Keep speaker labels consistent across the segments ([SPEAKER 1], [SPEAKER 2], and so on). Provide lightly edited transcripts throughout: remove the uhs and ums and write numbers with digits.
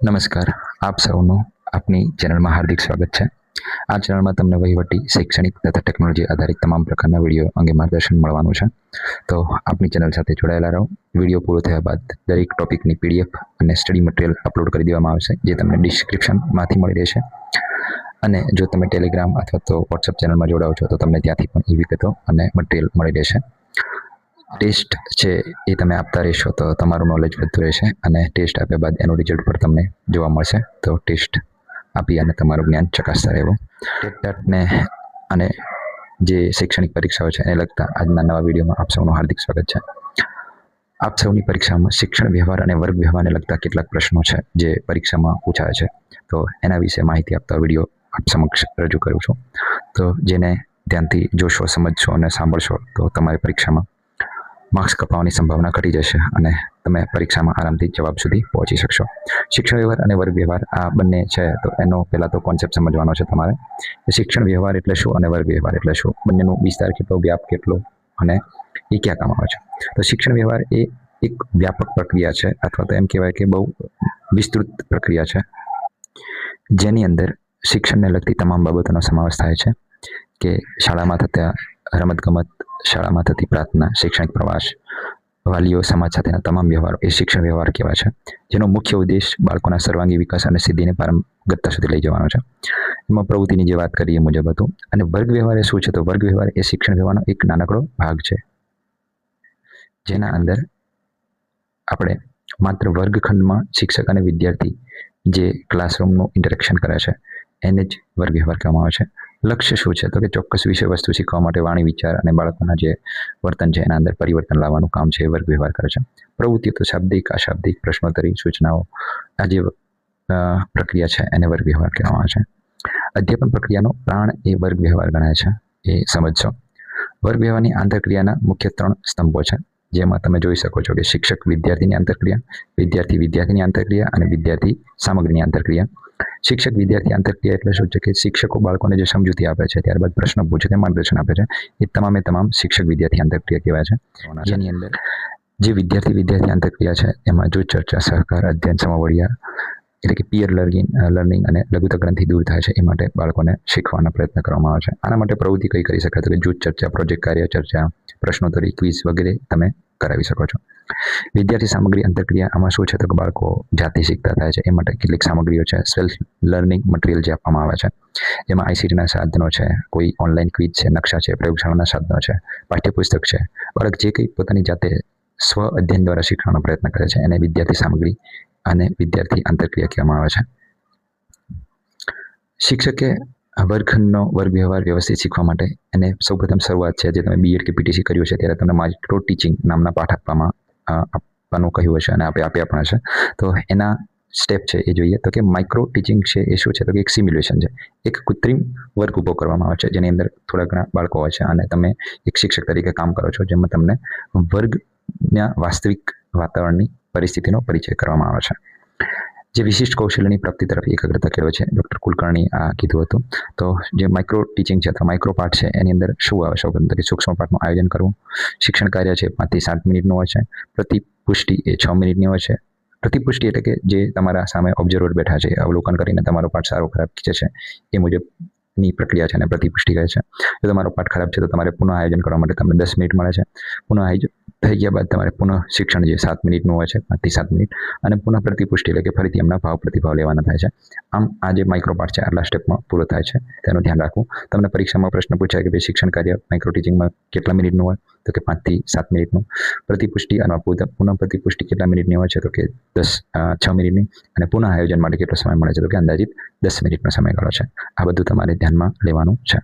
[SPEAKER 1] નમસ્કાર. આપ સૌનું આપની ચેનલમાં હાર્દિક સ્વાગત છે. આ ચેનલમાં તમને વહીવટી, શૈક્ષણિક તથા ટેકનોલોજી આધારિત તમામ પ્રકારના વિડીયો અંગે માર્ગદર્શન મળવાનું છે. તો આપની ચેનલ સાથે જોડાયેલા રહો. વિડીયો પૂરો થયા બાદ દરેક ટોપિકની પીડીએફ અને સ્ટડી મટીરિયલ અપલોડ કરી દેવામાં આવશે, જે તમને ડિસ્ક્રિપ્શનમાંથી મળી રહેશે. અને જો તમે ટેલિગ્રામ અથવા તો વોટ્સઅપ ચેનલમાં જોડાઓ છો તો તમને ત્યાંથી પણ એ વિગતો અને મટીરિયલ મળી રહેશે. ટેસ્ટ છે એ તમે આપતા રહેશો તો તમારું નોલેજ વધતું રહેશે, અને ટેસ્ટ આપ્યા બાદ એનું રિઝલ્ટ પર તમને જોવા મળશે. તો ટેસ્ટ આપી અને તમારું જ્ઞાન ચકાસતા રહેવું. ટેટને અને જે શૈક્ષણિક પરીક્ષાઓ છે એને લગતા આજના નવા વિડીયોમાં આપ સૌનું હાર્દિક સ્વાગત છે. આપ સૌની પરીક્ષામાં શિક્ષણ વ્યવહાર અને વર્ગ વ્યવહારને લગતા કેટલાક પ્રશ્નો છે જે પરીક્ષામાં પૂછાય છે. તો એના વિશે માહિતી આપતા વિડીયો આપ સમક્ષ રજૂ કરું છું. તો જેને ધ્યાનથી જોશો, સમજશો અને સાંભળશો તો તમારી પરીક્ષામાં માર્ક્સ કપાવવાની સંભાવના ઘટી જશે અને તમે પરીક્ષામાં આરામથી જવાબ સુધી પહોંચી શકશો. શિક્ષણ વ્યવહાર અને વર્ગ વ્યવહાર આ બંને છે, તો એનો પહેલાં તો કોન્સેપ્ટ સમજવાનો છે તમારે. શિક્ષણ વ્યવહાર એટલે શું અને વર્ગ વ્યવહાર એટલે શું, બંનેનો વિસ્તાર કેટલો, વ્યાપ કેટલો અને એ ક્યાં કામ આવે છે. તો શિક્ષણ વ્યવહાર એ એક વ્યાપક પ્રક્રિયા છે, અથવા તો એમ કહેવાય કે બહુ વિસ્તૃત પ્રક્રિયા છે, જેની અંદર શિક્ષણને લગતી તમામ બાબતોનો સમાવેશ થાય છે. કે શાળામાં થતા રમતગમત, શાળામાં થતી પ્રાર્થના, શૈક્ષણિક પ્રવાસ, વાલીઓ, સમાજ સાથેના તમામ વ્યવહારો એ શિક્ષણ વ્યવહાર કહેવાય છે, જેનો મુખ્ય ઉદ્દેશ બાળકોના સર્વાંગી વિકાસ અને સિદ્ધિને પારંગતતા સુધી લઈ જવાનો છે. એમાં પ્રવૃત્તિની જે વાત કરીએ એ મુજબ હતું. અને વર્ગ વ્યવહાર એ શું છે? તો વર્ગ વ્યવહાર એ શિક્ષણ વ્યવહારનો એક નાનકડો ભાગ છે, જેના અંદર આપણે માત્ર વર્ગખંડમાં શિક્ષક અને વિદ્યાર્થી જે ક્લાસરૂમનું ઇન્ટરેક્શન કરે છે એને જ વર્ગ વ્યવહાર કહેવામાં આવે છે. લક્ષ્ય શું છે? તો કે ચોક્કસ વિષય વસ્તુ શીખવા માટે વાણી, વિચાર અને બાળકોના જે વર્તન છે એના અંદર પરિવર્તન લાવવાનું કામ છે એ વર્ગ વ્યવહાર કરે છે. પ્રવૃત્તિઓ તો શાબ્દિક, અશાબ્દિક, પ્રશ્નોત્તરી, સૂચનાઓ, આ જે પ્રક્રિયા છે એને વર્ગ વ્યવહાર કહેવામાં આવે છે. અધ્યાપન પ્રક્રિયાનો પ્રાણ એ વર્ગ વ્યવહાર ગણાય છે, એ સમજશો. વર્ગ વ્યવહારની આંતરક્રિયાના મુખ્ય 3 સ્તંભો છે, જેમાં તમે જોઈ શકો છો કે શિક્ષક વિદ્યાર્થીની આંતરક્રિયા, વિદ્યાર્થી વિદ્યાર્થીની આંતરક્રિયા અને વિદ્યાર્થી સામગ્રીની આંતરક્રિયા. શિક્ષક વિદ્યાર્થી આંતરક્રિયા એટલે શું છે? કે શિક્ષકો બાળકોને જે સમજૂતી આપે છે, ત્યારબાદ પ્રશ્ન પૂછે છે, માર્ગદર્શન આપે છે, એ તમામ શિક્ષક વિદ્યાર્થી આંતરક્રિયા કહેવાય છે. જેની અંદર જે વિદ્યાર્થી આંતરક્રિયા છે એમાં જૂથ ચર્ચા, સહકાર, અધ્યયન, સમવડિયા એટલે કે પિયર લર્નિંગ અને લઘુત્તકરણથી દૂર થાય છે, એ માટે બાળકોને શીખવાનો પ્રયત્ન કરવામાં આવે છે. આના માટે પ્રવૃત્તિ કઈ કરી શકાય? તો કે જૂથ ચર્ચા, પ્રોજેક્ટ કાર્ય, ચર્ચા, પ્રશ્નોત્તરી, ક્વિઝ વગેરે તમે કરાવી શકો છો. વિદ્યાર્થી સામગ્રી આંતરક્રિયા, આમાં શું છે? તો કે બાળકો જાતે શીખતા થાય છે, એ માટે કેટલીક સામગ્રીઓ છે, સેલ્ફ લર્નિંગ મટીરિયલ જે આપવામાં આવે છે. એમાં આઈસીટીના સાધનો છે, કોઈ ઓનલાઈન ક્વિઝ છે, નકશા છે, પ્રયોગશાળાના સાધનો છે, પાઠ્યપુસ્તક છે. બાળક જે કંઈ પોતાની જાતે સ્વ અધ્યયન દ્વારા શીખવાનો પ્રયત્ન કરે છે એને વિદ્યાર્થી સામગ્રી અને વિદ્યાર્થી આંતરક્રિયા કહેવામાં આવે છે. શિક્ષકે વર્ગખંડનો વર્ગ વ્યવહાર વ્યવસ્થિત શીખવા માટે એને સૌપ્રથમ શરૂઆત છે, જે તમે બીએડ કે પીટીસી કર્યું છે ત્યારે તમને માઇક્રો ટીચિંગ નામના પાઠ આપવાનું કહ્યું હશે અને આપ્યા પણ હશે. તો એના સ્ટેપ છે એ જોઈએ. તો કે માઇક્રો ટીચિંગ છે એ શું છે? તો કે એક સિમ્યુલેશન છે, એક કૃત્રિમ વર્ગ ઊભો કરવામાં આવે છે, જેની અંદર થોડા ઘણા બાળકો હોય છે અને તમે એક શિક્ષક તરીકે કામ કરો છો, જેમાં તમને વર્ગના વાસ્તવિક વાતાવરણની પરિસ્થિતિનો પરિચય કરવામાં આવે છે. જે વિશિષ્ટ કૌશલ્યની પ્રાપ્તિ તરફ એકાગ્રતા કેળવે છે. ડૉક્ટર કુલકર્ણી આ કીધું હતું. તો જે માઇક્રો ટીચિંગ છે અથવા માઇક્રો પાઠ છે એની અંદર શું આવે? સૌપ્રથમ તો કે સૂક્ષ્મ પાઠનું આયોજન કરવું. શિક્ષણ કાર્ય છે 5 થી 7 મિનિટનું હોય છે. પ્રતિપુષ્ટિ એ 6 મિનિટની હોય છે. પ્રતિપુષ્ટિ એટલે કે જે તમારા સામે ઓબ્ઝર્વર બેઠા છે, અવલોકન કરીને તમારો પાઠ સારો ખરાબ છે એ મુજબની પ્રક્રિયા છે અને પ્રતિપુષ્ટિ કહે છે. જો તમારો પાઠ ખરાબ છે તો તમારે પુનઃ આયોજન કરવા માટે તમને 10 મિનિટ મળે છે. પુનઃ આયોજન થઈ ગયા બાદ તમારે પુનઃ શિક્ષણ જે 7 મિનિટનું હોય છે, 5 થી 7 મિનિટ, અને પુનઃ પ્રતિપુષ્ટિ એટલે કે ફરીથી એમના ભાવ પ્રતિભાવ લેવાના થાય છે. આમ આ જે માઇક્રો પાઠ છે આટલા સ્ટેપમાં પૂરો થાય છે, તેનું ધ્યાન રાખવું. તમને પરીક્ષામાં પ્રશ્ન પૂછાય કે ભાઈ શિક્ષણ કાર્ય માઇક્રો ટીચિંગમાં કેટલા મિનિટનું હોય? તો કે 5 થી 7 મિનિટનું. પ્રતિપુષ્ટિ અને પુનઃ પ્રતિપુષ્ટિ કેટલા મિનિટની હોય છે? તો કે 6 મિનિટની. અને પુનઃ આયોજન માટે કેટલો સમય મળે છે? તો કે અંદાજિત 10 મિનિટનો સમયગાળો છે. આ બધું તમારે ધ્યાનમાં લેવાનું છે.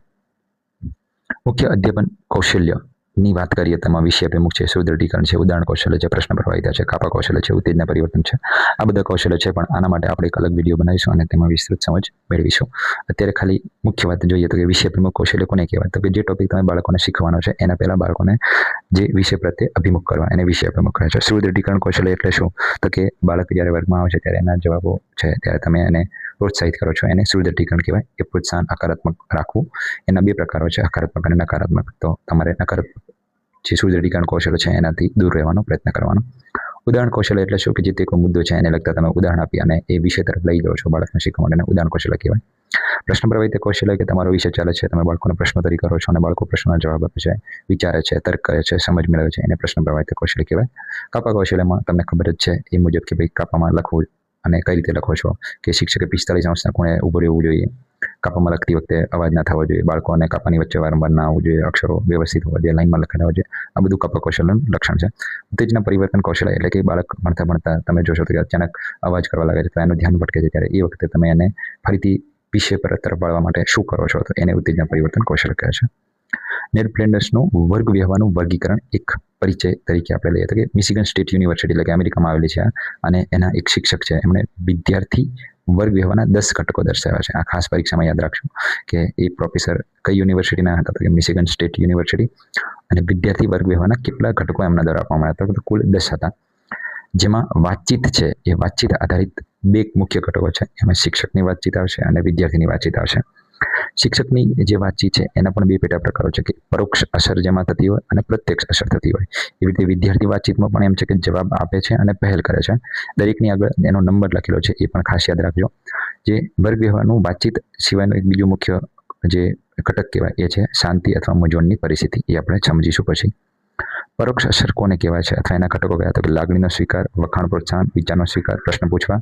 [SPEAKER 1] મુખ્ય અધ્યાપન કૌશલ્યની વાત કરીએ, તેમાં વિષય પ્રમુખ છે, સુદૃઢીકરણ છે, ઉદાહરણ કૌશલ્ય છે, પ્રશ્ન પ્રવાહિતા છે, કાપા કૌશલ્ય છે, ઉત્તેજના પરિવર્તન છે. આ બધા કૌશલ્ય છે, પણ આના માટે આપણે એક અલગ વિડીયો બનાવીશું અને તેમાં વિસ્તૃત સમજ મેળવીશું. અત્યારે ખાલી મુખ્ય વાત જોઈએ તો કે વિષય પ્રમુખ કૌશલ્ય કોને કહેવાય? તો કે જે ટોપિક તમે બાળકોને શીખવાનો છે એના પહેલાં બાળકોને જે વિષય પ્રત્યે અભિમુખ કરવા એને વિષય પ્રમુખ કહે છે. સુદૃઢીકરણ કૌશલ્ય એટલે શું? તો કે બાળક જ્યારે વર્ગમાં આવે છે ત્યારે એના જવાબો છે ત્યારે તમે એને પ્રોત્સાહિત કરો છો, એને સુદૃઢીકરણ કહેવાય. એ પ્રોત્સાહન હકારાત્મક રાખવું. એના 2 પ્રકારો છે, હકારાત્મક અને નકારાત્મક. તો તમારે નકારાત્મક જે સુદૃઢીકરણ કૌશલ્ય છે એનાથી દૂર રહેવાનો પ્રયત્ન કરવાનો. ઉદાહરણ કૌશલ્ય એટલે શું કે જે તે કોઈ મુદ્દો છે એને લગતા તમે ઉદાહરણ આપી અને એ વિષય તરફ લઈ જાઓ છો બાળકને શીખવા માટે, ઉદાહરણ કૌશલ્ય કહેવાય. પ્રશ્ન પ્રવૃત્તિ કૌશલ્ય કે તમારો વિષય ચાલે છે, તમે બાળકોને પ્રશ્નોત્તરી કરો છો અને બાળકો પ્રશ્નોના જવાબ આપે છે, વિચારે છે, તર્ક કરે છે, સમજ મેળવે છે, એને પ્રશ્ન પ્રવૃત્તિ કૌશલ્ય કહેવાય. કાપા કૌશલ્યમાં તમને ખબર જ છે એ મુજબ કે ભાઈ કાપામાં લખવું અને કઈ રીતે લખો છો, કે શિક્ષકે 45 અંશના ખૂણે ઊભું રહેવું જોઈએ, કાપામાં લખતી વખતે અવાજ ના થવો જોઈએ, બાળકોને કાપાની વચ્ચે વારંવાર ના આવવું જોઈએ, અક્ષરો વ્યવસ્થિત હોવા જોઈએ, લાઈનમાં લખાયેલા હોવા જોઈએ. આ બધું કાપા કૌશલ્યનું લક્ષણ છે. ઉત્તેજના પરિવર્તન કૌશલ્ય એટલે કે બાળક ભણતા તમે જોશો તો કે અચાનક અવાજ કરવા લાગે છે તો એનું ધ્યાન ભટકે છે, ત્યારે એ વખતે તમે એને ફરીથી વિષય પર તરફ વાળવા માટે શું કરો છો, તો એને ઉત્તેજના પરિવર્તન કૌશલ્ય કહે છે. નેડ ફ્લેન્ડર્સનું વર્ગ વ્યવહારનું વર્ગીકરણ એક પરિચય તરીકે આપણે લઈએ તો કે મિશિગન સ્ટેટ યુનિવર્સિટી એટલે કે અમેરિકામાં આવેલી છે અને એના એક શિક્ષક છે, એમણે વિદ્યાર્થી વર્ગ વ્યવહારના 10 ઘટકો દર્શાવ્યા છે. આ ખાસ પરીક્ષામાં યાદ રાખજો કે એ પ્રોફેસર કઈ યુનિવર્સિટીના હતા, તો કે મિશિગન સ્ટેટ યુનિવર્સિટી, અને વિદ્યાર્થી વર્ગ વ્યવહારના કેટલા ઘટકો એમના દ્વારા આપવામાં આવ્યા હતા, તો કુલ 10 હતા. જેમાં વાતચીત છે એ વાતચીત આધારિત 2 મુખ્ય ઘટકો છે. એમાં શિક્ષકની વાતચીત આવશે અને વિદ્યાર્થીની વાતચીત આવશે. શિક્ષકની જે વાતચીત છે એના પણ 2 પેટા પ્રકારો છે કે પરોક્ષ અસર જેમાં થતી હોય અને પ્રત્યક્ષ અસર થતી હોય. એવી રીતે વિદ્યાર્થી વાતચીતમાં પણ એમ છે કે જવાબ આપે છે અને પહેલ કરે છે. દરેકની આગળ એનો નંબર લખેલો છે, એ પણ ખાસ યાદ રાખજો. જે વર્ગ વ્યવહારનું વાતચીત સિવાયનો એક બીજો મુખ્ય જે ઘટક કહેવાય એ છે શાંતિ અથવા મૂંઝવણની પરિસ્થિતિ. એ આપણે સમજીશું પછી. પરોક્ષ અસર કોને કહેવાય છે અથવા એના ઘટકો કયા, તો કે લાગણીનો સ્વીકાર, વખાણ પ્રોત્સાહન, વિચારનો સ્વીકાર, પ્રશ્ન પૂછવા.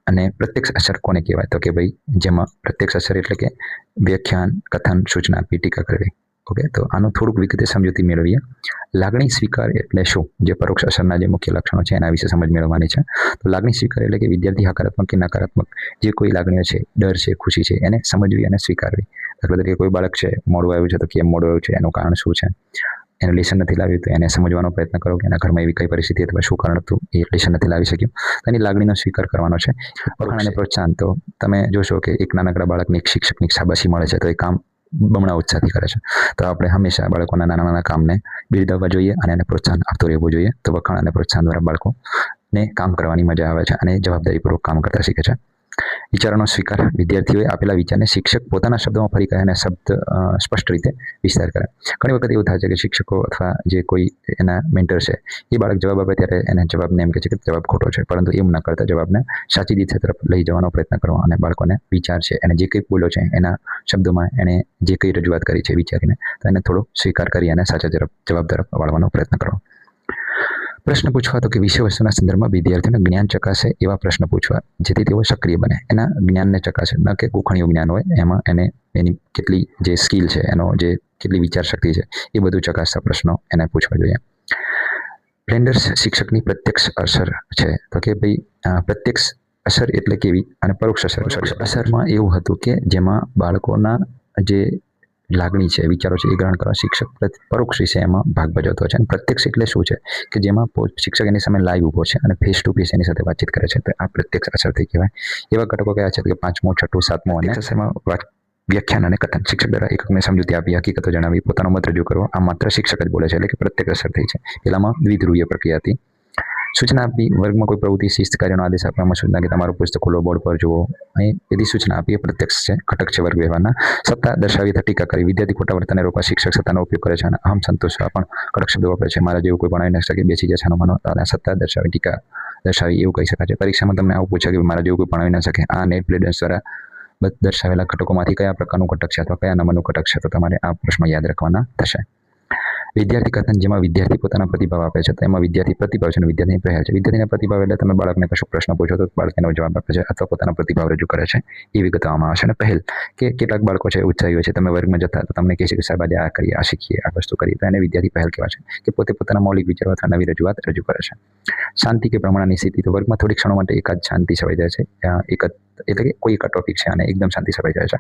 [SPEAKER 1] અને પ્રત્યક્ષ અસર કોને કહેવાય, તો કે ભાઈ જેમાં પ્રત્યક્ષ અસર એટલે કે વ્યાખ્યાન, કથન, સૂચના, ટીકા કરવી. ઓકે, તો આનું થોડુંક વિગતે સમજૂતી મેળવીએ. લાગણી સ્વીકાર એટલે શું, જે પરોક્ષ અસરના જે મુખ્ય લક્ષણો છે એના વિશે સમજ મેળવવાની છે. તો લાગણી સ્વીકાર એટલે કે વિદ્યાર્થી હકારાત્મક કે નકારાત્મક જે કોઈ લાગણીઓ છે, ડર છે, ખુશી છે, એને સમજવી અને સ્વીકારવી. દાખલા તરીકે કોઈ બાળક છે મોડું આવ્યું છે તો કેમ મોડું આવ્યું છે, એનું કારણ શું છે, એને લેશન નથી લાવ્યું તો એને સમજવાનો પ્રયત્ન કરો કે એના ઘરમાં એવી કઈ પરિસ્થિતિ અથવા શું કારણ હતું એ લેશન નથી લાવી શક્યું, તો એની લાગણીનો સ્વીકાર કરવાનો છે. વખાણ અને પ્રોત્સાહન, તો તમે જોશો કે એક નાનકડા બાળકને એક શિક્ષકની શાબાશી મળે છે તો એ કામ બમણા ઉત્સાહથી કરે છે. તો આપણે હંમેશા બાળકોના નાના નાના કામને બિરદાવવા જોઈએ અને એને પ્રોત્સાહન આપતું રહેવું જોઈએ. તો વખાણ અને પ્રોત્સાહન દ્વારા બાળકોને કામ કરવાની મજા આવે છે અને જવાબદારીપૂર્વક કામ કરતા શીખે છે. વિચારોનો સ્વીકાર, વિદ્યાર્થીઓએ આપેલા વિચારને શિક્ષક પોતાના શબ્દોમાં ફરી કહે અને શબ્દ સ્પષ્ટ રીતે વિસ્તાર કરે. ઘણી વખત એવું થાય છે કે શિક્ષકો અથવા જે કોઈ એના મેન્ટર છે એ બાળક જવાબ આપે ત્યારે એને જવાબને એમ કહે છે કે જવાબ ખોટો છે, પરંતુ એમ ન કરતા જવાબને સાચી દિશા તરફ લઈ જવાનો પ્રયત્ન કરો અને બાળકોને વિચાર છે એને જે કંઈ બોલ્યો છે એના શબ્દોમાં એણે જે કંઈ રજૂઆત કરી છે વિચારીને, તો એને થોડો સ્વીકાર કરી અને સાચા જવાબ તરફ વાળવાનો પ્રયત્ન કરો. પ્રશ્ન પૂછવા, તો કે વિષય વસ્તુના સંદર્ભમાં વિદ્યાર્થીઓને જ્ઞાન ચકાસે એવા પ્રશ્ન પૂછવા જેથી તેઓ સક્રિય બને. એના જ્ઞાનને ચકાસે, ન કે ગોખણીયું જ્ઞાન હોય, એમાં એને એની કેટલી જે સ્કિલ છે, એનો જે કેટલી વિચાર શક્તિ છે એ બધું ચકાસતા પ્રશ્નો એને પૂછવા જોઈએ. ફ્લેન્ડર્સ શિક્ષકની પ્રત્યક્ષ અસર છે, તો કે ભાઈ પ્રત્યક્ષ અસર એટલે કેવી અને પરોક્ષ અસર. અસરમાં એવું હતું કે જેમાં બાળકોના જે લાગણી છે, વિચારો છે, એ ગ્રહણ કરવા શિક્ષક પરોક્ષ વિશે એમાં ભાગ ભજવતો છે. અને પ્રત્યક્ષ એટલે શું છે કે જેમાં શિક્ષક એની સામે લાઈવ ઊભો છે અને ફેસ ટુ ફેસ એની સાથે વાતચીત કરે છે, તો આ પ્રત્યક્ષ અસરથી કહેવાય. એવા ઘટકો કયા છે કે 5મો, 6ઠું, 7મો અને અસરમાં વ્યાખ્યાન અને કથન. શિક્ષક દ્વારા એકને સમજૂતી આપી, હકીકતો જણાવી, પોતાનો મત રજૂ કરવો. આ માત્ર શિક્ષક જ બોલે છે, એટલે કે પ્રત્યક્ષ અસર થઈ છે. પહેલામાં દ્વિધ્રુવીય પ્રક્રિયા હતી. સૂચના આપી, વર્ગમાં કોઈ પ્રવૃત્તિ, શિસ્ત, કાર્યનો આદેશ આપવામાં સૂચના કે તમારું પુસ્તક ખોલો, બોર્ડ પર જુઓ, અહીં બધી સૂચના આપી, એ પ્રત્યક્ષ છે, ઘટક છે વર્ગ વ્યવહારના. સત્તા દર્શાવી અથવા ટીકા કરી, વિદ્યાર્થી ખોટા વર્તનને રોકવા શિક્ષક સત્તાનો ઉપયોગ કરે છે અને અહમ સંતોષવા પણ કડક શબ્દો વાપરે છે. મારા જેવું કોઈ ભણાવી ન શકે, બેસી જાય છાનો માનો, અને સત્તા દર્શાવી, ટીકા દર્શાવી એવું કહી શકાય છે. પરીક્ષામાં તમને આવું પૂછે કે મારા જેવું કોઈ ભણાવી ન શકે, આ નેટ પ્લેડર્સ દ્વારા દર્શાવેલા ઘટકોમાંથી કયા પ્રકારનું ઘટક છે અથવા કયા નંબરનું ઘટક છે, તો તમારે આ પ્રશ્નો યાદ રાખવાના થશે. વિદ્યાર્થી કથન, જેમાં વિદ્યાર્થી પોતાના પ્રતિભાવ આપે છે, તો એમાં વિદ્યાર્થી પ્રતિભાવ છે અને વિદ્યાર્થીની પહેલ છે. વિદ્યાર્થીના પ્રતિભાવ એટલે તમે બાળકને કશો પ્રશ્ન પૂછો તો બાળક એનો જવાબ આપે છે અથવા પોતાનો પ્રતિભાવ રજૂ કરે છે, એ વિગતવામાં આવશે. અને પહેલ કે કેટલાક બાળકો છે ઉત્સાહી હોય છે, તમે વર્ગમાં જતા તો તમને કહે છે કે સાહેબ આજે આ કરીએ, આ શીખીએ, આ વસ્તુ કરીએ, તો એને વિદ્યાર્થી પહેલ કહેવાય છે કે પોતે પોતાના મૌલિક વિચારો અથવા નવી રજૂઆત રજૂ કરે છે. શાંતિ કે પ્રમાણની સ્થિતિ, તો વર્ગમાં થોડી ક્ષણો માટે એકાદ શાંતિ છવાઈ જાય છે, એટલે કે કોઈ એક ટોપિક છે અને એકદમ શાંતિ છવાઈ જાય છે,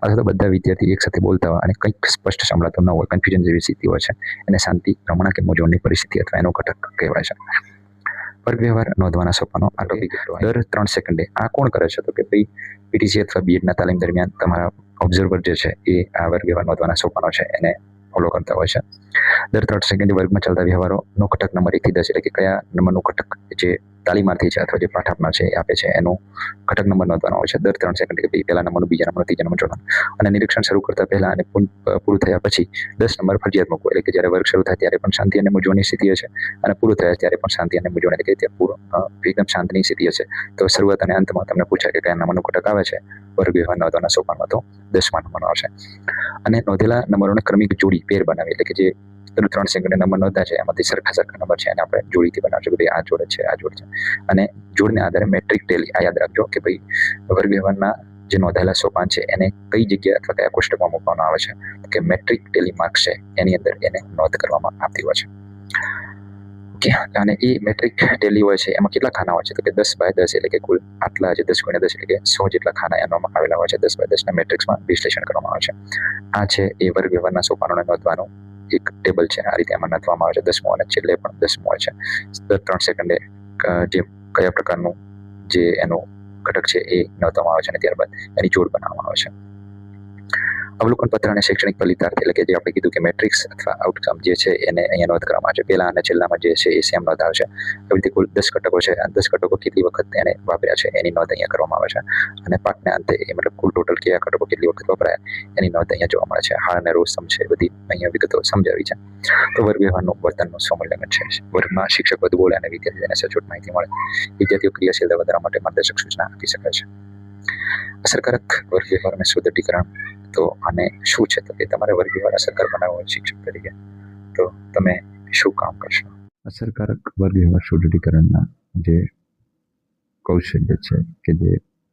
[SPEAKER 1] અથવા તો બધા વિદ્યાર્થી એક સાથે બોલતા હોય અને કંઈક સ્પષ્ટ સંભળાતો ન હોય, કન્ફ્યુઝન જેવી સ્થિતિ હોય છે, એને શાંતિ, પ્રમાણ કે મૂંઝવણની પરિસ્થિતિ અથવા એનો ઘટક કહેવાય છે. વર્ગ વ્યવહાર નોંધવાના સોપાનો, આ ટોપિક દર 3 સેકન્ડે આ કોણ કરે છે, તો કે ભાઈ પીટીસી અથવા બીએડના તાલીમ દરમિયાન તમારા ઓબ્ઝર્વર જે છે એ આ વર્ગ વ્યવહાર નોંધવાના સોપાનો છે એને ફોલો કરતા હોય છે. દર 3 સેકન્ડે વર્ગમાં ચાલતા વ્યવહારોનો ઘટક નંબર 1 થી 10, એટલે કે કયા નંબરનું ઘટક જે તાલીમાર્થી છે અથવા જે પાઠ આપનાર છે એ આપે છે એનો ઘટક નંબર નોંધવાનો હોય છે દર 3 સેકન્ડ, કે પહેલા નંબરનું, બીજા નંબરનું, ત્રીજા નંબર, ચોથા. અને નિરીક્ષણ શરૂ કરતા પહેલા અને પૂરું થયા પછી 10 નંબર ફરજિયાત મૂકવો. એટલે કે જ્યારે વર્ગ શરૂ થાય ત્યારે પણ શાંતિ અને મૂંઝવણની સ્થિતિ હશે, અને પૂરું થયા ત્યારે પણ શાંતિ અને મૂંઝવણ, એટલે કે ત્યાં પૂરો એકદમ શાંતિની સ્થિતિ હશે. તો શરૂઆત અને અંતમાં તમને પૂછાય કે કયા નંબરનો ઘટક આવે છે વર્ગ વ્યવહાર નોંધવાના સોપાનમાં, તો 10મા નંબરનો આવશે. અને નોંધેલા નંબરોને ક્રમિક જોડી પેર બનાવી, એટલે કે જે 3 સેકન્ડે નંબર નોંધ્યા છે એમાંથી સરખા નંબર છે એને આપણે જોડીથી બનાવશું કે ભાઈ આ જોડે છે, આ જોડે છે. અને જોડને આધારે મેટ્રિક ટેલી, આ યાદ રાખજો કે ભાઈ વર્ગ વ્યવહારના જે નોંધાયેલા સોપાન છે એને કઈ જગ્યાએ અથવા કયા કોષ્ટકમાં મૂકવામાં આવે છે, કે મેટ્રિક ટેલી માર્ક છે એની અંદર એને નોંધ કરવામાં આવતી હોય છે. ઓકે, અને એ મેટ્રિક ટેલી હોય છે એમાં કેટલા ખાના હોય છે, તો કે 10/10, એટલે કે કુલ આટલા જે 10 × 10 એટલે કે 100 જેટલા ખાના એમાં આવેલા હોય છે 10/10ના મેટ્રિક્સમાં વિશ્લેષણ કરવામાં આવે છે. આ છે એ વર્ગ વ્યવહારના સોપાનોને નોંધવાનું એક ટેબલ છે. આ રીતે એમાં નોંધવામાં આવે છે 10મું, અને છેલ્લે પણ 10મું હોય છે. દર 3 સેકન્ડે જે કયા પ્રકારનું જે એનું ઘટક છે એ નોંધવામાં આવે છે, અને ત્યારબાદ એની જોડ બનાવવામાં આવે છે. અવલોકન પત્ર અને શૈક્ષણિક ફલિતાર્થ, એટલે કે જે આપણે કીધું કે મેટ્રિક્સ અથવા આઉટકમ જે છે એને અહીંયા નોંધ કરવામાં આવે છે. પહેલા અને છેલ્લામાં જે છે એ સેમ નોંધ આવે છે. આવી રીતે કુલ 10 ઘટકો છે. આ 10 ઘટકો કેટલી વખત એને વાપર્યા છે એની નોંધ અહીંયા કરવામાં આવે છે. અને પાઠના અંતે એ મતલબ કુલ ટોટલ કયા ઘટકો કેટલી વખત વપરાયા એની નોંધ અહીંયા જોવા મળે છે. હાર અને રોજ સમ છે, બધી અહીંયા વિગતો સમજાવી છે. તો વર્ગ વ્યવહારનું વર્તનનું સ્વમૂલ્યાંકન છે. વર્ગમાં શિક્ષક વધુ બોલે અને વિદ્યાર્થીઓને સચોટ માહિતી મળે. વિદ્યાર્થીઓ ક્રિયાશીલતા વધારવા માટે માર્ગદર્શક સૂચના આપી શકે છે. અસરકારક વર્ગ વ્યવહારને સુદૃઢીકરણ, તો આને શું છે, તો કે તમારે વર્ગ વ્યવહાર અસરકારક બનાવવો હોય શિક્ષક તરીકે, તો તમે શું કામ કરશો? અસરકારક વર્ગ વ્યવહાર સુદૃઢીકરણના જે કૌશલ્ય છે કે જે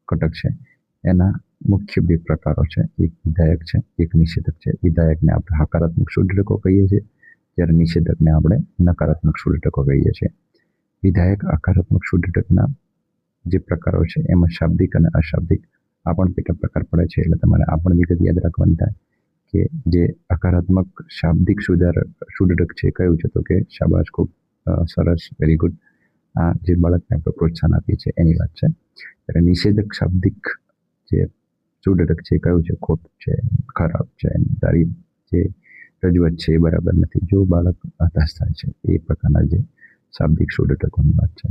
[SPEAKER 1] ઘટક છે એના મુખ્ય 2 પ્રકારો છે. એક વિધાયક છે, એક નિષેધક છે. વિધાયકને આપણે હકારાત્મક સુદૃઢકો કહીએ છીએ, જ્યારે નિષેધકને આપણે નકારાત્મક સુદૃઢકો કહીએ છીએ. વિધાયક હકારાત્મક સુદૃઢકના જે પ્રકારો છે એમાં શાબ્દિક અને અશાબ્દિક આ પણ પેટા પ્રકાર પડે છે. એટલે તમારે આ પણ વિગત યાદ રાખવાની થાય કે જે હકારાત્મક શાબ્દિક સુદૃઢક છે કયું છે, તો કે શાબાશ, ખૂબ સરસ, વેરી ગુડ, આ જે બાળકને આપણે પ્રોત્સાહન આપીએ છીએ એની વાત છે. ત્યારે નિષેધક શાબ્દિક જે સુદૃઢક છે કયું છે, ખોટું છે, ખરાબ છે, તારી જે રજૂઆત છે એ બરાબર નથી, જો બાળક હતાશ થાય છે, એ પ્રકારના જે શાબ્દિક સુદૃઢકોની વાત છે.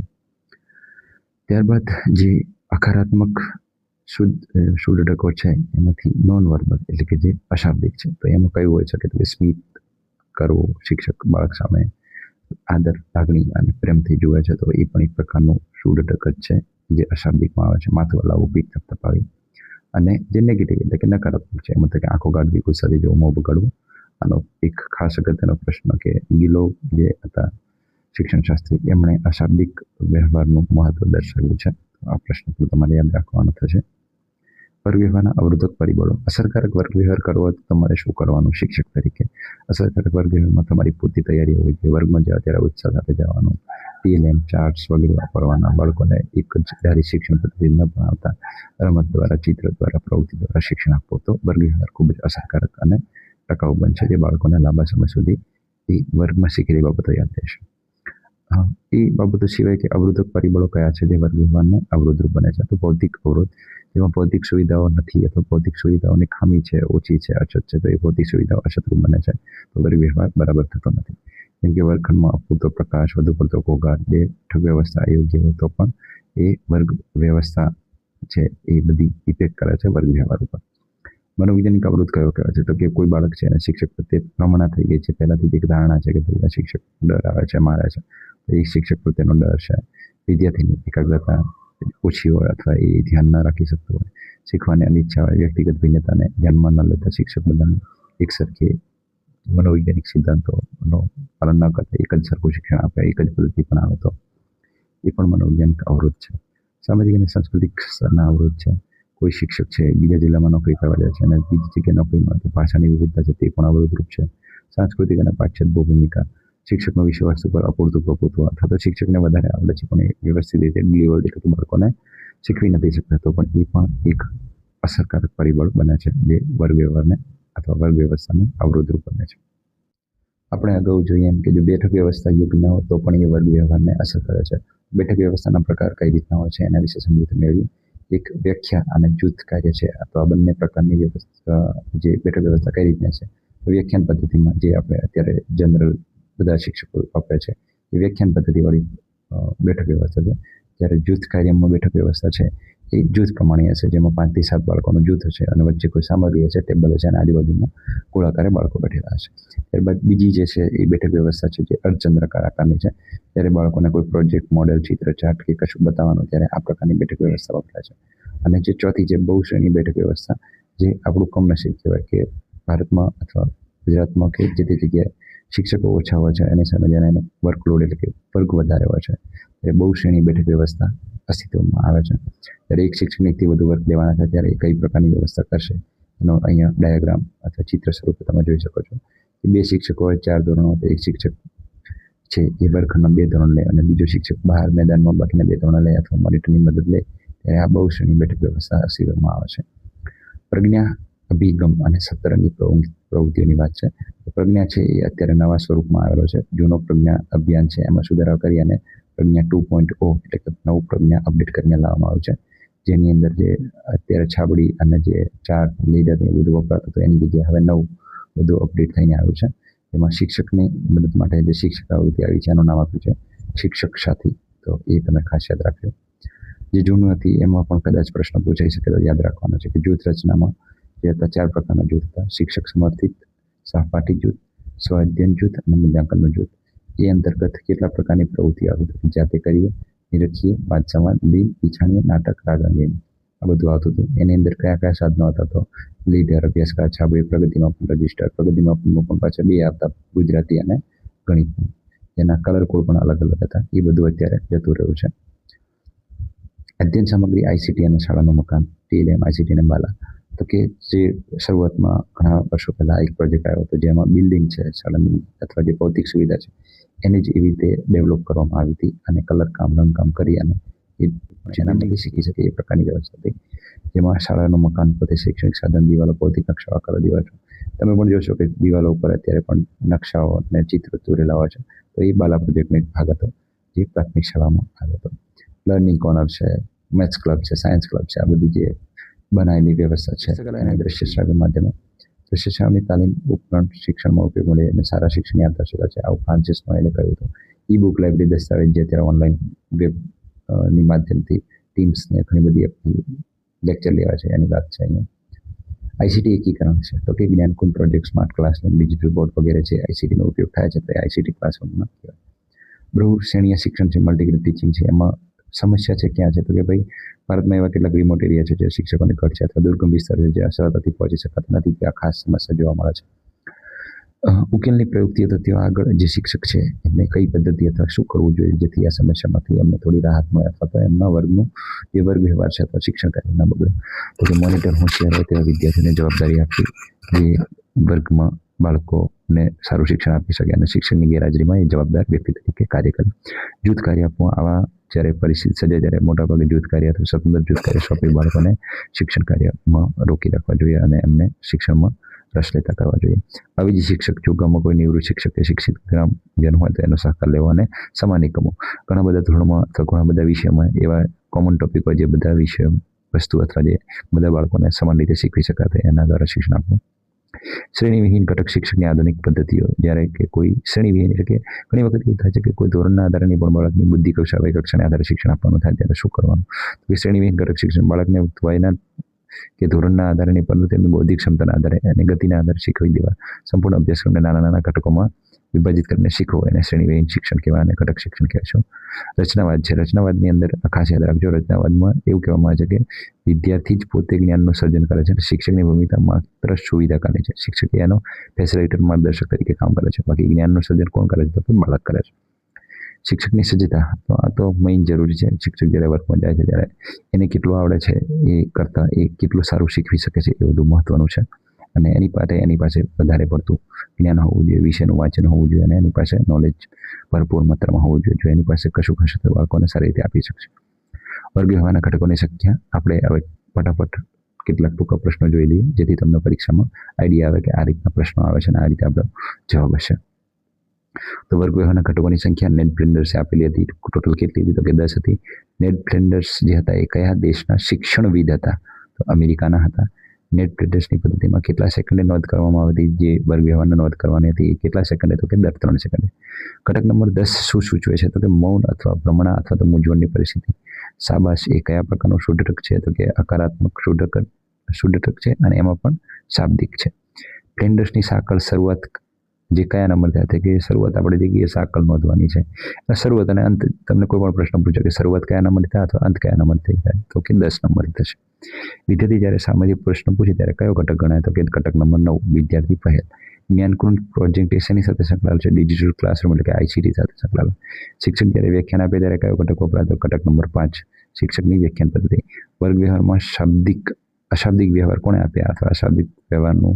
[SPEAKER 1] ત્યારબાદ જે હકારાત્મક સુદૃઢકો છે એમાંથી નોન વર્બલ, એટલે કે જે અશાબ્દિક છે, તો એમાં કયું હોય છે કે સ્મિત કરવો, શિક્ષક બાળક સામે આદર, લાગણી અને પ્રેમથી જુએ છે, તો એ પણ એક પ્રકારનું સુદૃઢક જ છે જે અશાબ્દિકમાં આવે છે. માથું હલાવવું, પીઠ થપથપાવી. અને જે નેગેટિવ એટલે કે નકારાત્મક છે એમાં તો કે આંખો કાઢવી, ગુસ્સાથી જવું, મોં બગાડવું. આનો એક ખાસ અગત્યનો પ્રશ્ન કે ગિલો જે હતા શિક્ષણશાસ્ત્રી, એમણે અશાબ્દિક વ્યવહારનું મહત્વ દર્શાવ્યું છે. આ પ્રશ્ન પણ તમારે યાદ રાખવાનો થશે. વર્ગ વ્યવહારના અવરોધક પરિબળો. અસરકારક વર્ગ વ્યવહાર કરવો હોય તો તમારે શું કરવાનું શિક્ષક તરીકે? અસરકારક વર્ગ વ્યવહારમાં તમારી પૂરતી તૈયારી હોવી જોઈએ. વર્ગમાં જાઓ ત્યારે ઉત્સાહ સાથે જવાનું, PLM ચાર્ટ્સ વગેરે વાપરવાના, બાળકોને એક જ ધારી શિક્ષણ પદ્ધતિ ન ભણાવતા રમત દ્વારા, ચિત્ર દ્વારા, પ્રવૃત્તિ દ્વારા શિક્ષણ આપવું, તો વર્ગ વ્યવહાર ખૂબ જ અસરકારક અને ટકાઉ બનશે, જે બાળકોને લાંબા સમય સુધી એ વર્ગમાં શીખેલી બાબતો યાદ રહેશે. એ બાબતો સિવાય કે અવરોધક પરિબળો કયા છે જે વર્ગ વ્યવહારને અવરોધરૂપ બને છે? તો ભૌતિક અવરોધ, જેમાં ભૌતિક સુવિધાઓ નથી અથવા ભૌતિક સુવિધાઓની ખામી છે, ઓછી છે, અછત છે, તો એ ભૌતિક સુવિધાઓ અછતરૂપ બને છે, તો વર્ગ વ્યવહાર બરાબર થતો નથી. જેમ કે વર્ગખંડમાં અપૂરતો પ્રકાશ, વધુ પડતો ઘોંઘાટ, બેઠક વ્યવસ્થા અયોગ્ય હોય તો પણ એ વર્ગ વ્યવસ્થા છે એ બધી ઇફેક્ટ કરે છે વર્ગ વ્યવહાર ઉપર. મનોવૈજ્ઞાનિક અવરોધ કયો કહેવાય છે? તો કે કોઈ બાળક છે અને શિક્ષક પ્રત્યે પ્રમાણા થઈ ગઈ છે. પહેલાથી એક ધારણા છે કે ભાઈ આ શિક્ષક ડરાવે છે, મારે છે, તો એ શિક્ષક પ્રત્યેનો ડર છે. વિદ્યાર્થીની એકાગ્રતા ઓછી હોય અથવા એ ધ્યાન ન રાખી શકતો હોય, શીખવાની અનિચ્છા હોય, વ્યક્તિગત ભિન્નતાને ધ્યાનમાં ન લેતા શિક્ષક બધાને એક સરખી મનોવૈજ્ઞાનિક સિદ્ધાંતોનું પાલન ન કરતા એક જ સરખું શિક્ષણ આપે, એક જ પદ્ધતિ પણ આવે, તો એ પણ મનોવૈજ્ઞાનિક અવરોધ છે. સામાજિક અને સાંસ્કૃતિક સ્તરના અવરોધ છે. કોઈ શિક્ષક છે બીજા જિલ્લામાં નોકરી કરવા જાય છે અને બીજી જગ્યાએ નોકરી મળે તો ભાષાની વિવિધતા છે તે પણ અવરોધરૂપ છે. સાંસ્કૃતિક અને પાશ્ચાત્ય ભૂમિકા, શિક્ષકનો વિષય વસ્તુ પર અપૂરતું પ્રભુત્વ, અથવા તો શિક્ષકને વધારે આવડે છે પણ એ વ્યવસ્થિત રીતે ડિલિવર એટલે બાળકોને શીખવી નથી શકતા, તો પણ એ પણ એક અસરકારક પરિબળ બને છે જે વર્ગ વ્યવહારને અથવા વર્ગ વ્યવસ્થાને અવરોધરૂપ બને છે. આપણે અગાઉ જોઈએ એમ કે જો બેઠક વ્યવસ્થા યોગ્ય ન હોય તો પણ એ વર્ગ વ્યવહારને અસર કરે છે. બેઠક વ્યવસ્થાના પ્રકાર કઈ રીતના હોય છે એના વિશે સમજૂતી મેળવી. એક વ્યાખ્યા અને જૂથ કાર્ય છે, તો આ બંને પ્રકારની વ્યવસ્થા જે બેઠક વ્યવસ્થા કઈ રીતના છે, વ્યાખ્યાન પદ્ધતિમાં જે આપણે અત્યારે જનરલ બધા શિક્ષકો વાપરે છે એ વ્યાખ્યાન પદ્ધતિવાળી બેઠક વ્યવસ્થા છે. જ્યારે જૂથ કાર્યમાં બેઠક વ્યવસ્થા છે એ જૂથ પ્રમાણે હશે, જેમાં 5 થી 7 બાળકોનું જૂથ હશે અને વચ્ચે કોઈ સામગ્રી હશે, ટેબલ હશે અને આજુબાજુમાં ગોળાકારે બાળકો બેઠેલા હશે. ત્યારબાદ બીજી જે છે એ બેઠક વ્યવસ્થા છે જે અર્ધચંદ્રાકાર આકારની છે. ત્યારે બાળકોને કોઈ પ્રોજેક્ટ, મોડેલ, ચિત્ર, ચાર્ટ કે કશું બતાવવાનું ત્યારે આ પ્રકારની બેઠક વ્યવસ્થા વપરાય છે. અને જે ચોથી જે બહુશ્રેણી બેઠક વ્યવસ્થા, જે આપણું કમનસીબ કહેવાય કે ભારતમાં અથવા ગુજરાતમાં કે જે તે જગ્યાએ શિક્ષકો ઓછા હોય છે અને સામે એનો વર્કલોડ એટલે કે વર્ગ વધારે હોય છે, ત્યારે બહુશ્રેણી બેઠક વ્યવસ્થા અસ્તિત્વમાં આવે છે. ત્યારે એક શિક્ષકને એકથી વધુ વર્ગ લેવાના થાય ત્યારે કઈ પ્રકારની વ્યવસ્થા કરશે એનો અહીંયા ડાયાગ્રામ અથવા ચિત્ર સ્વરૂપે તમે જોઈ શકો છો. કે 2 શિક્ષકો હોય, 4 ધોરણો હોય, તો એક શિક્ષક છે એ વર્ગખંડમાં 2 ધોરણ લે અને બીજો શિક્ષક બહાર મેદાનમાં બાકીના 2 ધોરણ લે અથવા મોનિટરની મદદ લે, ત્યારે આ બહુશ્રેણી બેઠક વ્યવસ્થા અસ્તિત્વમાં આવે છે. પ્રજ્ઞા, અભિગમ અને સતરંગી પ્રવૃત્તિઓની વાત છે. પ્રજ્ઞા છે એ અત્યારે નવા સ્વરૂપમાં આવેલો છે. જૂનો પ્રજ્ઞા અભિયાન છે એમાં સુધારો કરી અને પ્રજ્ઞા 2.0 એટલે કે નવું પ્રજ્ઞા અપડેટ કરીને લાવવામાં આવ્યું છે. જેની અંદર જે અત્યારે છાબડી અને જે ચાર્ટ, લીડર એ બધું વપરાતું હતું એની જગ્યાએ હવે નવું બધું અપડેટ થઈને આવ્યું છે. એમાં શિક્ષકની મદદ માટે જે શિક્ષક આવૃત્તિ આવી છે એનું નામ આપ્યું છે શિક્ષક સાથી. તો એ તમે ખાસ યાદ રાખજો. જે જૂનું હતી એમાં પણ કદાચ પ્રશ્ન પૂછાઈ શકે તો યાદ રાખવાનો છે કે જૂથ રચનામાં જે હતા 4 પ્રકારના જૂથ હતા: શિક્ષક સમર્થિત, સહપાઠી જૂથ, સ્વ-અધ્યયન જૂથ અને મૂલ્યાંકનનું જૂથ. એ અંતર્ગત કેટલા પ્રકારની પ્રવૃત્તિઓ આવી હતી? જાતે કરીએ, નિરખીએ, વાદ સંવાદ, લીલ, પીછાણીએ, નાટક, રાગ અંગેની, આ બધું આવતું હતું. એની અંદર કયા કયા સાધનો હતા? તો લીડર, અભ્યાસકાર, છાબડી, પ્રગતિમાપન, રજિસ્ટર. પ્રગતિમાપનમાં પણ પાછા 2 આવતા, ગુજરાતી અને ગણિતનું. એના કલર કોડ પણ અલગ અલગ હતા. એ બધું અત્યારે જતું રહ્યું છે. અધ્યયન સામગ્રી, આઈસીટી અને શાળાનું મકાન, ટીએલએમ, આઈસીટી અને બાલા. તો કે જે શરૂઆતમાં ઘણા વર્ષો પહેલા એક પ્રોજેક્ટ આવ્યો હતો જેમાં બિલ્ડિંગ છે શાળાની અથવા જે ભૌતિક સુવિધા છે એને જ એવી રીતે ડેવલપ કરવામાં આવી હતી અને કલર કામ, રંગકામ કરી અને એ જેનામાંથી શીખી શકે એ પ્રકારની વ્યવસ્થા હતી. જેમાં શાળાનું મકાન, પોતે શૈક્ષણિક સાધન, દિવાલો, ભૌતિક નકશાઓ, આકારો, દિવાલો. તમે પણ જોશો કે દિવાલો ઉપર અત્યારે પણ નકશાઓ અને ચિત્ર દોરેલા હોય છે. તો એ બાલા પ્રોજેક્ટનો એક ભાગ હતો જે પ્રાથમિક શાળામાં આવ્યો હતો. લર્નિંગ કોર્નર છે, મેથ્સ ક્લબ છે, સાયન્સ ક્લબ છે, આ બધી જે બનાવેલી વ્યવસ્થા છે અને દ્રશ્ય શ્રાવ્ય માધ્યમો. દ્રશ્ય શ્રાવ્યની તાલીમ ઉપકરણ શિક્ષણમાં ઉપયોગ મળે અને સારા શિક્ષણની આધારશિલા છે. આવું ફ્રાન્સિસ નોએલે કહ્યું હતું. ઈ બુક લાઇબ્રેરી, દસ્તાવેજ જે અત્યારે ઓનલાઈન વેબની માધ્યમથી ટીમ્સને ઘણી બધી એપથી લેક્ચર લેવા છે એની વાત છે અહીંયા. આઈસીટી એકીકરણ છે. તો કે Gyan Kunj project, smart classroom, digital board વગેરે છે આઈસીટીનો ઉપયોગ થાય છે. તો એ આઈસીટી ક્લાસરૂમમાં કહેવાય. બહુશ્રેણીય શિક્ષણ છે, મલ્ટીગ્રેડ ટીચિંગ છે. એમાં સમસ્યા છે ક્યાં છે? તો કે ભાઈ ભારતમાં એવા કેટલાક રિમોટ એરિયા છે જે શિક્ષકોને ઘટ છે અથવા દુર્ગમ વિસ્તાર છે જ્યાં સરળતાથી પહોંચી શકાતા નથી, ત્યાં ખાસ સમસ્યા જોવા મળે છે. ઉકેલની પ્રયુક્તિઓ તો ત્યાં આગળ જે શિક્ષક છે એમને કઈ પદ્ધતિ અથવા શું કરવું જોઈએ જેથી આ સમસ્યામાંથી અમને થોડી રાહત મળે અથવા તો એમના વર્ગનું જે વર્ગ વ્યવહાર છે અથવા શિક્ષણ કાર્ય ના બગડે. તો કે મોનિટર હોશિયાર હોય તેવા વિદ્યાર્થીઓને જવાબદારી આપવી જે વર્ગમાં બાળકોને સારું શિક્ષણ આપી શકે અને શિક્ષણની ગેરહાજરીમાં એ જવાબદાર વ્યક્તિ તરીકે કાર્ય કરે. જૂથ કાર્ય આપવું. આવા જ્યારે પરિસ્થિતિ સર્જાય ત્યારે મોટાભાગે જૂથ કાર્ય અથવા સ્વતંત્ર જૂથ કાર્ય સોંપી બાળકોને શિક્ષણ કાર્યમાં રોકી રાખવા જોઈએ અને એમને શિક્ષણમાં રસ લેતા કરવા જોઈએ. આવી જ શિક્ષક જો ગામમાં કોઈ નિવૃત્ત શિક્ષક કે શિક્ષિત ગ્રામજન હોય તો એનો સહકાર લેવો અને સમાન એકમો. ઘણા બધા ધોરણમાં અથવા ઘણા બધા વિષયોમાં એવા કોમન ટોપિક હોય જે બધા વિષયો વસ્તુ અથવા જે બધા બાળકોને સમાન રીતે શીખવી શકાય એના દ્વારા શિક્ષણ આપવું. શ્રેણીવિહીન ઘટક શિક્ષણની આધુનિક પદ્ધતિઓ. જ્યારે કે કોઈ શ્રેણીવિહીન એટલે કે ઘણી વખત એવું થાય છે કે કોઈ ધોરણના આધારે નહીં પણ બાળકની બુદ્ધિ કક્ષા, વય કક્ષાને આધારે શિક્ષણ આપવાનું થાય ત્યારે શું કરવાનું? તો શ્રેણીવિહીન ઘટક શિક્ષણ બાળકને વયના કે ધોરણના આધારે નહીં પરંતુ તેમની બૌદ્ધિક ક્ષમતાના આધારે અને ગતિના આધારે શીખવી દેવા. સંપૂર્ણ અભ્યાસક્રમને નાના નાના ઘટકોમાં વિભાજિત કરીને શીખવો એને શ્રેણીવિહીન શિક્ષણ કહેવાય અને ઘટક શિક્ષણ કહેવાય છે. રચનાવાદ છે. રચનાવાદની અંદર ખાસ યાદ રાખજો, રચનાવાદમાં એવું કહેવામાં આવે છે કે વિદ્યાર્થી જ પોતે જ્ઞાનનું સર્જન કરે છે. શિક્ષકની ભૂમિકા માત્ર સુવિધાકારી છે. શિક્ષક એનો ફેસિલિટેટર, માર્ગદર્શક તરીકે કામ કરે છે. બાકી જ્ઞાનનું સર્જન કોણ કરે છે? તો બાળક કરે છે. શિક્ષકની સજ્જતા તો આ તો મેઇન જરૂરી છે. શિક્ષક જ્યારે વર્કમાં જાય છે ત્યારે એને કેટલું આવડે છે એ કરતાં એ કેટલું સારું શીખવી શકે છે એ બધું મહત્વનું છે. અને એની પાસે વધારે પડતું જ્ઞાન હોવું જોઈએ, વિષયનું વાંચન હોવું જોઈએ અને એની પાસે નોલેજ ભરપૂર માત્રામાં હોવું જોઈએ. જો એની પાસે કશું હશે તો બાળકોને સારી રીતે આપી શકશે. વર્ગ વ્યવહારના ઘટકોની સંખ્યા. આપણે હવે ફટાફટ કેટલાક ટૂંકા પ્રશ્નો જોઈ લઈએ જેથી તમને પરીક્ષામાં આઈડિયા આવે કે આ રીતના પ્રશ્નો આવે છે અને આ રીતે આપણો જવાબ હશે. તો વર્ગ વ્યવહારના ઘટકોની સંખ્યા નેડ ફ્લેન્ડર્સે આપેલી હતી. ટોટલ કેટલી હતી? તો કે 10 હતી. નેડ ફ્લેન્ડર્સ જે હતા એ કયા દેશના શિક્ષણવિદ હતા? તો અમેરિકાના હતા. નેટ પ્રિન્ટર્સની પદ્ધતિમાં કેટલા સેકન્ડે નોંધ કરવામાં આવતી, જે વર્ગ વ્યવહારની નોંધ કરવાની હતી એ કેટલા સેકન્ડે, તો કે દર 3 સેકન્ડે. ઘટક નંબર 10 શું સૂચવે છે, તો કે મૌન અથવા ભ્રમણા અથવા તો મૂંઝવણની પરિસ્થિતિ. શાબાશ એ કયા પ્રકારનું શુદ્ધક છે, તો કે હકારાત્મક શુદ્ધક છે અને એમાં પણ શાબ્દિક છે. ફ્લેન્ડર્સની સાંકળ શરૂઆત જે કયા નંબરથી થાય કે શરૂઆત આપણે જે કહીએ સાંકળ નોંધવાની છે, શરૂઆત અને અંત. તમને કોઈ પણ પ્રશ્ન પૂછે કે શરૂઆત કયા નંબરથી થાય અથવા અંત કયા નંબરથી થાય, તો કે 10 નંબરથી થશે. વિદ્યાર્થી જ્યારે સામાજિક પ્રશ્ન પૂછે ત્યારે કયો ઘટક ગણાય, તો કે ઘટક નંબર 9 વિદ્યાર્થી પહેલ. જ્ઞાનકુંજ પ્રોજેક્ટ શેની સાથે સંકળાયેલ છે, ડિજિટલ ક્લાસરૂમ એટલે કે આઈસીટી સાથે સંકળાયેલ. શિક્ષક જ્યારે વ્યાખ્યાન આપે ત્યારે કયો ઘટક વપરાય, તો ઘટક નંબર 5 શિક્ષકની વ્યાખ્યાન પદ્ધતિ. વર્ગ વ્યવહારમાં અશાબ્દિક વ્યવહાર કોણે આપ્યા અથવા અશાબ્દિક વ્યવહારનું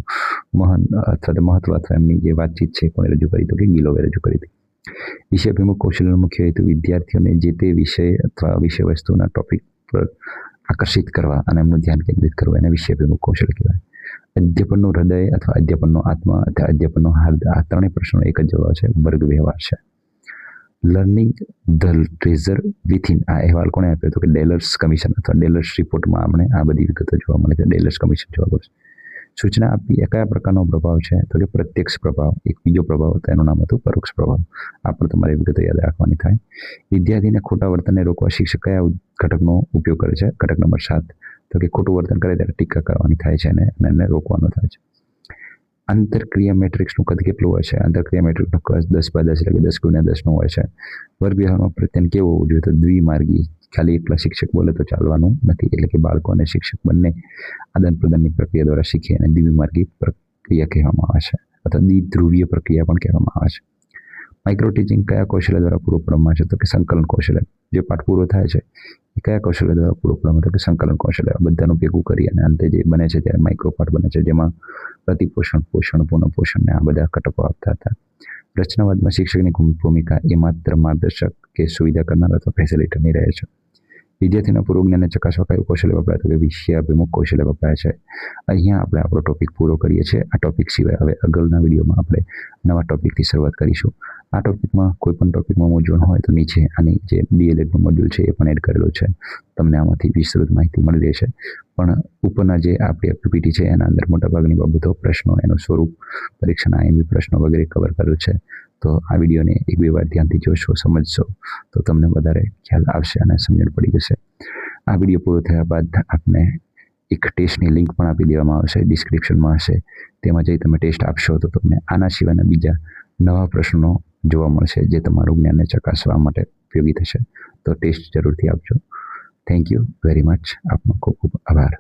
[SPEAKER 1] મહત્વ અથવા એમની જે વાતચીત છે કોણે રજૂ કરી, તો કે ગિલોવે રજૂ કરી હતી. વિષયાભિમુખ કૌશલ્યનો મુખ્ય હેતુ વિદ્યાર્થીઓને જે તે વિષય અથવા વિષય વસ્તુના ટોપિક પર આકર્ષિત કરવા અને એમનું ધ્યાન કેન્દ્રિત કરવા એને વિષયાભિમુખ કૌશલ્ય કહેવાય. અધ્યાપનનું હૃદય અથવા અધ્યાપનનો આત્મા અથવા અધ્યાપનનો હાર્દ, આ ત્રણેય પ્રશ્નોનો એક જ જવાબ છે, વર્ગ વ્યવહાર છે. લર્નિંગ ધ ટ્રેઝર વિથિન આ અહેવાલ કોણે આપ્યો, તો કે ડેલર્સ કમિશન અથવા ડેલર્સ રિપોર્ટમાં આપણે આ બધી વિગતો જોવા મળે છે. ડેલર્સ કમિશન જોવા મળે છે. સૂચના આપી એ કયા પ્રકારનો પ્રભાવ છે, તો કે પ્રત્યક્ષ પ્રભાવ. એક બીજો પ્રભાવ હતો એનું નામ હતું પરોક્ષ પ્રભાવ. આ પણ તમારે વિગતો યાદ રાખવાની થાય. વિદ્યાર્થીને ખોટા વર્તનને રોકવા શિક્ષક કયા ઘટકનો ઉપયોગ કરે છે, ઘટક નંબર 7, તો કે ખોટું વર્તન કરે ત્યારે ટીકા કરવાની થાય છે અને એને રોકવાનો થાય છે. આંતરક્રિયા મેટ્રિક્સનું કદ કેટલું હોય છે, આંતરક્રિયા મેટ્રિક્સનું કદ 10/10 એટલે કે 10x10 હોય છે. વર્ગ વ્યવહારમાં પ્રત્યન કેવો હોવું જોઈએ, તો દ્વિમાર્ગી. ખાલી એકલા શિક્ષક બોલે તો ચાલવાનું નથી, એટલે કે બાળકો અને શિક્ષક બંને આદાન પ્રદાનની પ્રક્રિયા દ્વારા શીખે અને દ્વિમાર્ગી પ્રક્રિયા કહેવામાં આવે છે અથવા દ્વિધ્રુવીય પ્રક્રિયા પણ કહેવામાં આવે છે. માઇક્રો ટીચિંગ કયા કૌશલ્ય દ્વારા પૂરું પાડવામાં આવે છે, તો કે સંકલન કૌશલ્ય. જે પાઠ પૂરો થાય છે એ કયા કૌશલ્ય દ્વારા પૂરો પાડવામાં, તો કે સંકલન કૌશલ્ય. બધાનું ભેગું કરી અને અંતે જે બને છે ત્યારે માઇક્રો પાઠ બને છે, જેમાં પ્રતિપોષણ, પોષણ, પુનઃપોષણ ને આ બધા ઘટકો આપતા હતા. રચનાવાદમાં શિક્ષકની ભૂમિકા એ માત્ર માર્ગદર્શક કે સુવિધા કરનાર અથવા ફેસિલિટેટરની રહે છે. વિદ્યાર્થીના પૂર્વ જ્ઞાનને ચકાસવા કયું કૌશલ્ય વપરાય, તો કે વિષયાભિમુખ કૌશલ્ય વપરાય છે. અહીંયા આપણે આપણો ટોપિક પૂરો કરીએ છીએ. આ ટોપિક સિવાય હવે આગળના વિડીયોમાં આપણે નવા ટોપિકથી શરૂઆત કરીશું. આ ટોપિકમાં કોઈ પણ ટોપિકમાં મૂંઝવણ હોય તો નીચે આની જે ડીએલએડનું મોડ્યુલ છે એ પણ એડ કરેલું છે, તમને આમાંથી વિસ્તૃત માહિતી મળી રહેશે. પણ ઉપરના જે આપણી પીપીટી છે એના અંદર મોટાભાગની બાબતો, પ્રશ્નો, એનું સ્વરૂપ, પરીક્ષાના આઈએમપી પ્રશ્નો વગેરે કવર કરેલ છે. તો આ વિડીયોને 1-2 વાર ધ્યાનથી જોશો, સમજશો તો તમને વધારે ખ્યાલ આવશે અને સમજણ પડી જશે. આ વિડીયો પૂરો થયા બાદ આપને એક ટેસ્ટની લિંક પણ આપી દેવામાં આવશે, ડિસ્ક્રિપ્શનમાં હશે. તેમાં જઈ તમે ટેસ્ટ આપશો તો તમને આના સિવાયના બીજા નવા પ્રશ્નો જોવા મળશે, જે તમારું જ્ઞાનને ચકાસવા માટે ઉપયોગી થશે. તો ટેસ્ટ જરૂરથી આપજો. Thank you very much. આપનો ખૂબ ખૂબ આભાર.